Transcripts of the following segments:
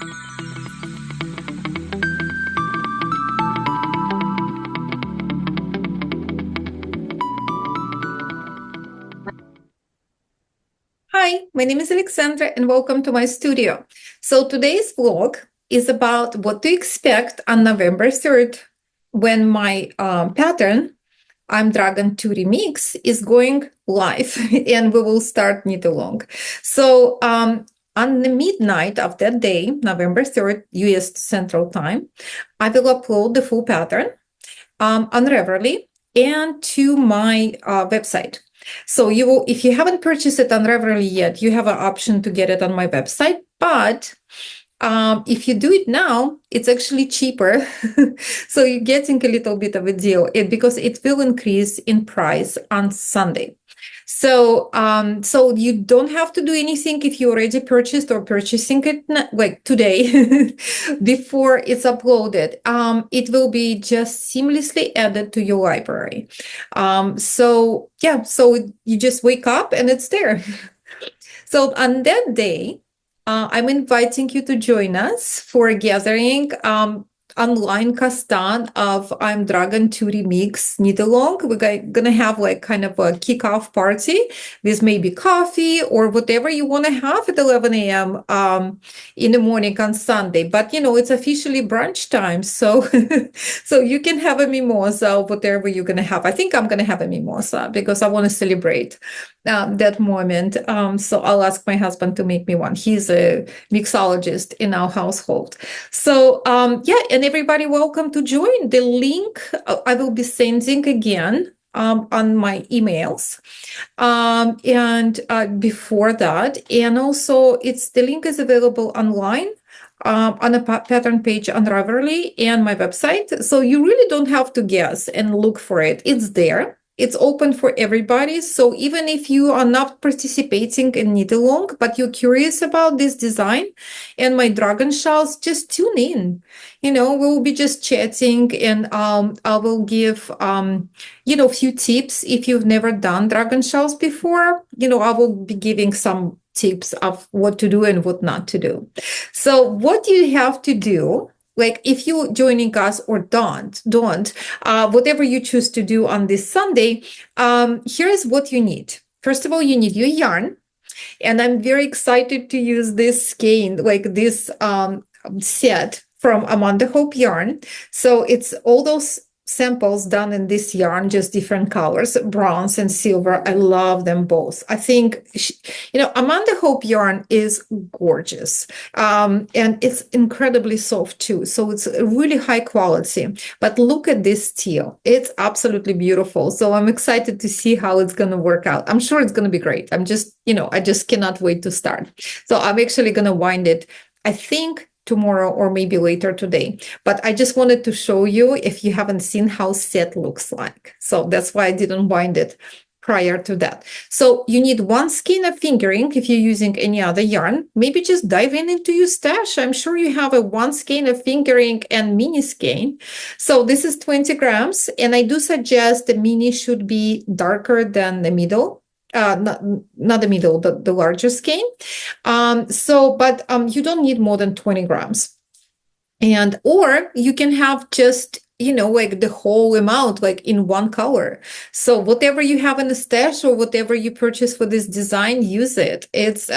Hi, my name is Alexandra and welcome to my studio. So today's vlog is about what to expect on November 3rd when my pattern, I'm Dragon 2 Remix, is going live and we will start knit along. So on the midnight of that day, November 3rd, US Central Time, I will upload the full pattern on Ravelry and to my website. So you will, if you haven't purchased it on Ravelry yet, you have an option to get it on my website. But if you do it now, it's actually cheaper. So you're getting a little bit of a deal because it will increase in price on Sunday. So, so you don't have to do anything if you already purchased or purchasing it like today before it's uploaded. It will be just seamlessly added to your library. So yeah, so you just wake up and it's there. So on that day, I'm inviting you to join us for a gathering online castan of I'm Dragon 2 Remix knit along. We're gonna have like kind of a kickoff party with maybe coffee or whatever you want to have at 11 a.m. In the morning on Sunday. But you know, it's officially brunch time, so so you can have a mimosa, whatever you're gonna have. I think I'm gonna have a mimosa because I want to celebrate that moment. So I'll ask my husband to make me one. He's a mixologist in our household. So yeah, and everybody welcome to join. The link I will be sending again on my emails. And before that, and also the link is available online on a pattern page on Ravelry and my website. So you really don't have to guess and look for it. It's there. It's open for everybody. So even if you are not participating in knit along, but you're curious about this design and my dragon shawls, just tune in. You know, we'll be just chatting and I will give, you know, a few tips. If you've never done dragon shawls before, you know, I will be giving some tips of what to do and what not to do. So what you have to do, like if you're joining us or don't, whatever you choose to do on this Sunday, here's what you need. First of all, you need your yarn. And I'm very excited to use this skein, like this set from Amanda Hope yarn. So it's all those samples done in this yarn, just different colors, bronze and silver. I love them both. I think, you know, Amanda Hope yarn is gorgeous. And it's incredibly soft too. So it's really high quality. But look at this teal. It's absolutely beautiful. So I'm excited to see how it's going to work out. I'm sure it's going to be great. I'm just, you know, I just cannot wait to start. So I'm actually going to wind it, I think, tomorrow or maybe later today. But I just wanted to show you if you haven't seen how set looks like. So that's why I didn't wind it prior to that. So you need one skein of fingering if you're using any other yarn. Maybe just dive into your stash. I'm sure you have a one skein of fingering and mini skein. So this is 20 grams. And I do suggest the mini should be darker than the middle. Not the middle, the larger skein. But you don't need more than 20 grams. And, or you can have just, you know, like the whole amount, like in one color. So whatever you have in the stash or whatever you purchase for this design, use it. It's,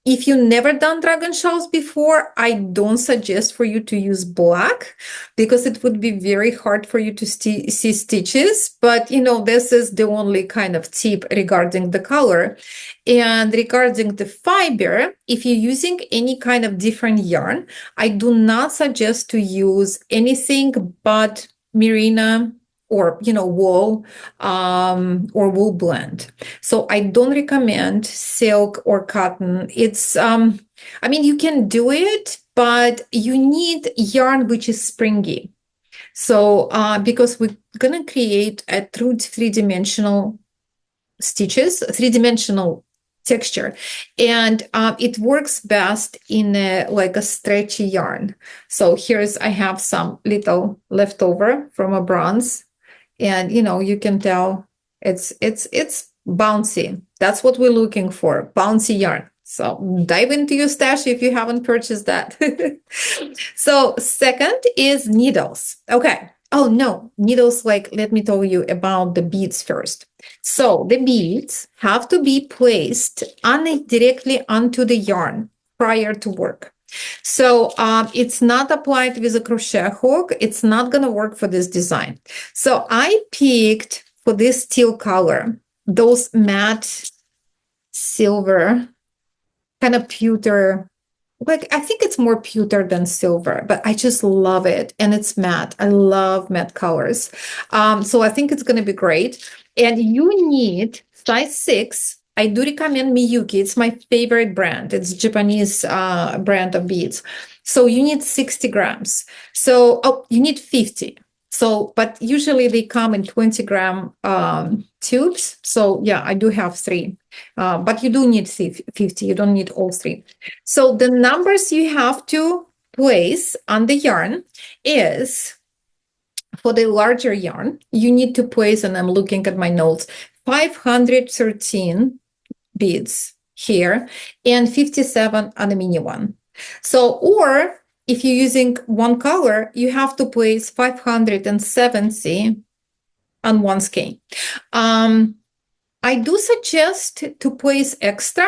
if you've never done dragon shawls before, I don't suggest for you to use black because it would be very hard for you to see stitches. But, you know, this is the only kind of tip regarding the color. And regarding the fiber, if you're using any kind of different yarn, I do not suggest to use anything but merino or, you know, wool or wool blend. So I don't recommend silk or cotton. It's, I mean, you can do it, but you need yarn which is springy. So because we're gonna create a true three-dimensional stitches, three-dimensional texture, and it works best in like a stretchy yarn. So I have some little leftover from a bronze. And, you know, you can tell it's bouncy. That's what we're looking for, bouncy yarn. So dive into your stash if you haven't purchased that. So second is needles. Okay. Oh no, needles, like, let me tell you about the beads first. So the beads have to be placed directly onto the yarn prior to work. So it's not applied with a crochet hook. It's not going to work for this design. So I picked for this teal color, those matte silver, kind of pewter, like I think it's more pewter than silver, but I just love it. And it's matte. I love matte colors. So I think it's going to be great. And you need size 6. I do recommend Miyuki. It's my favorite brand. It's Japanese brand of beads. So you need 60 grams. So, oh, you need 50. So, but usually they come in 20-gram tubes. So yeah, I do have 3. But you do need 50. You don't need all 3. So the numbers you have to place on the yarn is, for the larger yarn, you need to place, and I'm looking at my notes, 513 beads here and 57 on the mini one. So, or if you're using one color, you have to place 570 on one skein. I do suggest to place extra,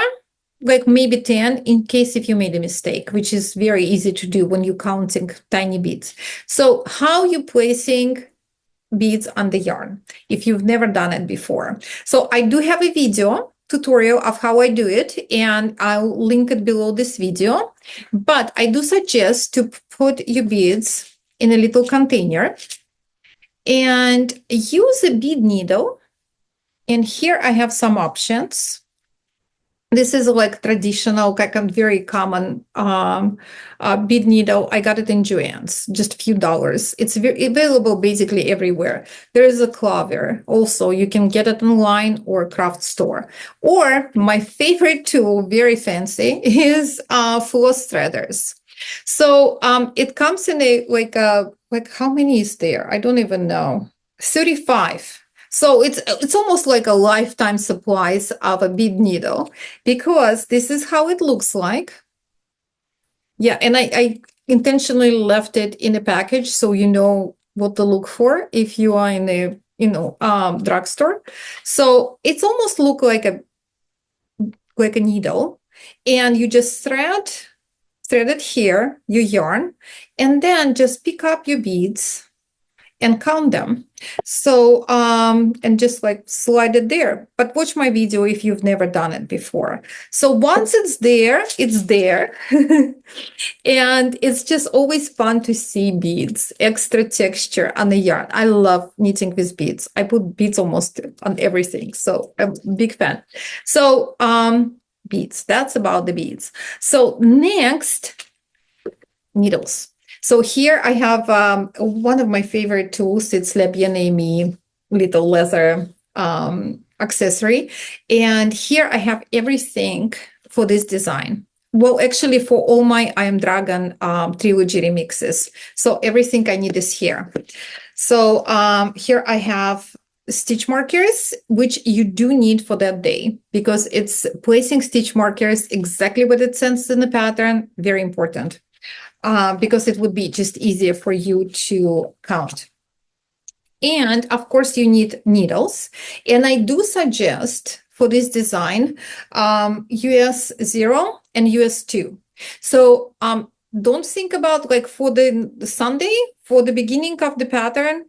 like maybe 10, in case if you made a mistake, which is very easy to do when you're counting tiny beads. So how you placing beads on the yarn if you've never done it before? So I do have a video tutorial of how I do it, and I'll link it below this video. But I do suggest to put your beads in a little container and use a bead needle. And here I have some options. This is like traditional, like a very common bead needle. I got it in Joann's, just a few dollars. It's available basically everywhere. There is a Clover. Also, you can get it online or craft store. Or my favorite tool, very fancy, is floss threaders. So it comes in a like how many is there? I don't even know. 35. So it's almost like a lifetime supplies of a bead needle, because this is how it looks like. Yeah, and I intentionally left it in a package so you know what to look for if you are in a drugstore. So it's almost look like a needle, and you just thread it here, your yarn, and then just pick up your beads and count them. So, and just like slide it there. But watch my video if you've never done it before. So once it's there, it's there. And it's just always fun to see beads, extra texture on the yarn. I love knitting with beads. I put beads almost on everything. So I'm a big fan. So, beads, that's about the beads. So next, needles. So here I have one of my favorite tools. It's Le Bien-Aimé little leather accessory. And here I have everything for this design. Well, actually for all my I Am Dragon trilogy remixes. So everything I need is here. So here I have stitch markers, which you do need for that day, because it's placing stitch markers exactly what it says in the pattern. Very important. Because it would be just easier for you to count. And of course, you need needles. And I do suggest for this design, US 0 and US 2. So don't think about like for the Sunday, for the beginning of the pattern,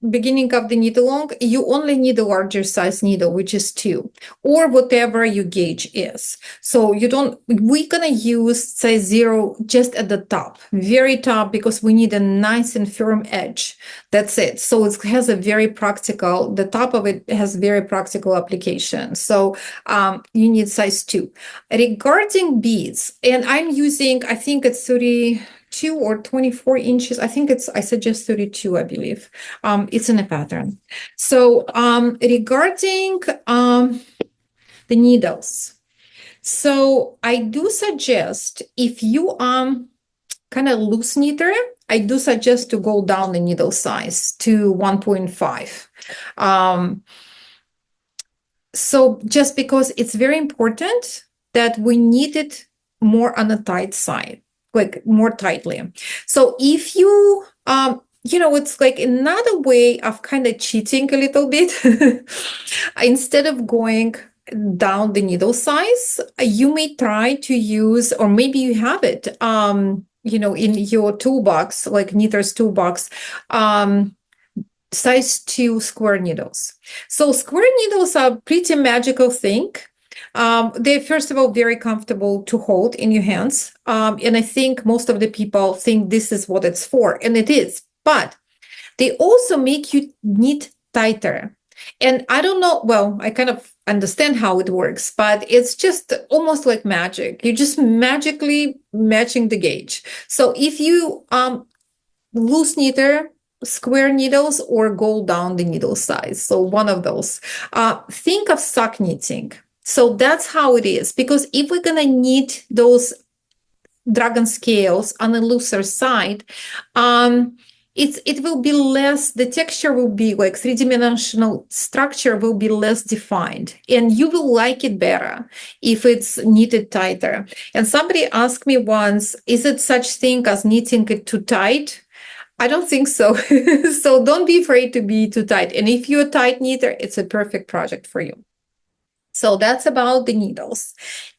beginning of the knit along, you only need a larger size needle, which is 2, or whatever your gauge is. So we're gonna use size 0 just at the top, very top, because we need a nice and firm edge. That's it. So it has a very practical, the top of it has very practical application. So you need size 2. Regarding beads, and I'm using, I think it's 32 or 24 inches. I think I suggest 32, I believe. It's in a pattern. So regarding the needles, so I do suggest, if you kind of loose knitter, I do suggest to go down the needle size to 1.5. So just because it's very important that we knit it more on the tight side, like more tightly. So if you, it's like another way of kind of cheating a little bit. Instead of going down the needle size, you may try to use, or maybe you have it, in your toolbox, like knitter's toolbox, size 2 square needles. So square needles are a pretty magical thing. They're, first of all, very comfortable to hold in your hands. And I think most of the people think this is what it's for, and it is. But they also make you knit tighter. And I don't know, well, I kind of understand how it works, but it's just almost like magic. You're just magically matching the gauge. So if you loose knitter, square needles, or go down the needle size, so one of those, think of sock knitting. So that's how it is, because if we're going to knit those dragon scales on the looser side, it will be less, the texture will be like three-dimensional structure will be less defined, and you will like it better if it's knitted tighter. And somebody asked me once, is it such thing as knitting it too tight? I don't think so. So don't be afraid to be too tight. And if you're a tight knitter, it's a perfect project for you. So that's about the needles.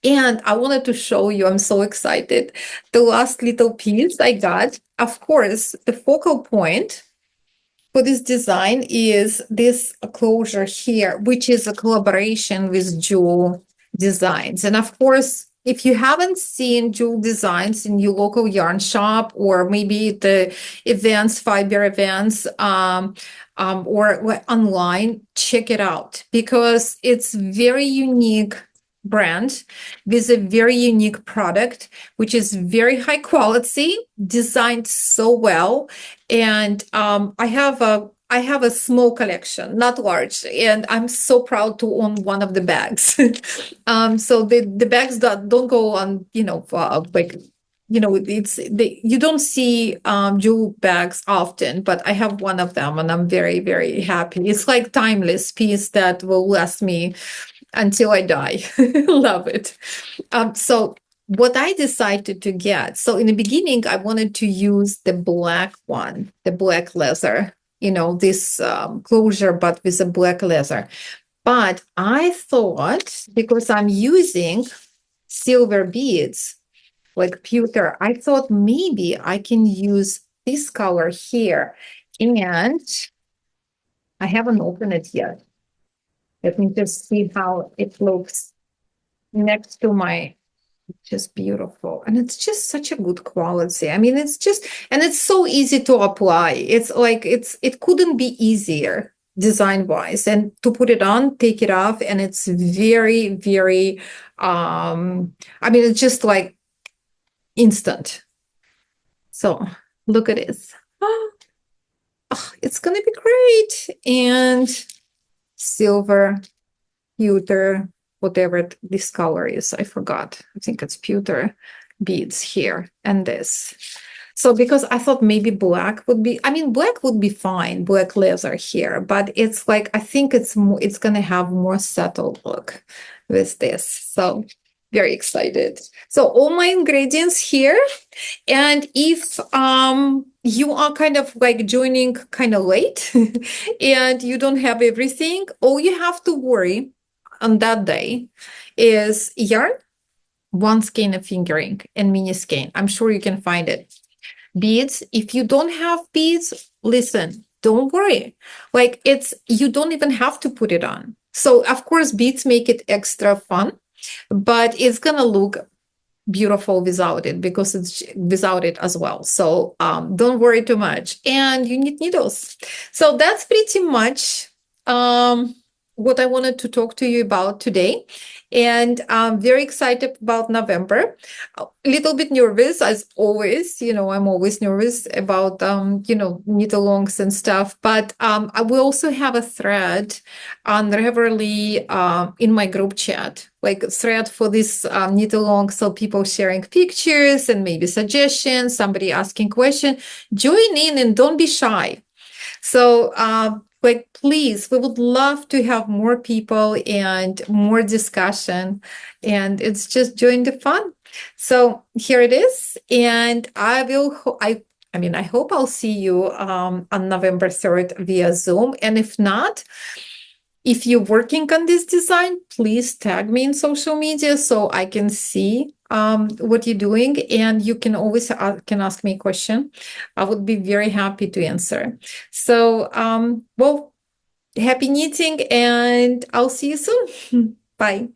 And I wanted to show you, I'm so excited, the last little piece I got. Of course, the focal point for this design is this closure here, which is a collaboration with Jewel Designs. And of course, if you haven't seen Jewel Designs in your local yarn shop, or maybe the events, fiber events, or online, check it out, because it's very unique brand with a very unique product, which is very high quality, designed so well. And I have a small collection, not large, and I'm so proud to own one of the bags. So the bags that don't go on, you don't see jewel bags often, but I have one of them, and I'm very, very happy. It's like timeless piece that will last me until I die. Love it. So what I decided to get, so in the beginning, I wanted to use the black one, the black leather, this closure, but with a black leather. But I thought, because I'm using silver beads, like pewter, I thought maybe I can use this color here. And I haven't opened it yet. Let me just see how it looks next to my, just beautiful. And it's just such a good quality. I mean, it's just, and it's so easy to apply. It's like, it couldn't be easier design wise, and to put it on, take it off. And it's very, very, it's just like instant. So look at this. Oh, it's going to be great. And silver, pewter, whatever this color is, I forgot. I think it's pewter beads here, and this. So because I thought maybe black would be, black would be fine, black leather here, but it's like, I think it's going to have more subtle look with this. So very excited. So all my ingredients here. And if you are kind of like joining kind of late and you don't have everything, all you have to worry on that day is yarn, one skein of fingering, and mini skein. I'm sure you can find it. Beads, if you don't have beads, listen, don't worry. Like, you don't even have to put it on. So of course, beads make it extra fun, but it's gonna look beautiful without it, because it's without it as well. So don't worry too much. And you need needles. So that's pretty much what I wanted to talk to you about today. And I'm very excited about November. A little bit nervous, as always. I'm always nervous about knit-alongs and stuff. But I will also have a thread on Ravelry in my group chat, like a thread for this knit-along. So people sharing pictures and maybe suggestions, somebody asking questions. Join in and don't be shy. So Like, please, we would love to have more people and more discussion. And it's just join the fun. So here it is. And I will, I mean, I hope I'll see you on November 3rd via Zoom. And if not, if you're working on this design, please tag me in social media so I can see what you're doing. And you can always can ask me a question. I would be very happy to answer. So, well, happy knitting, and I'll see you soon. Bye.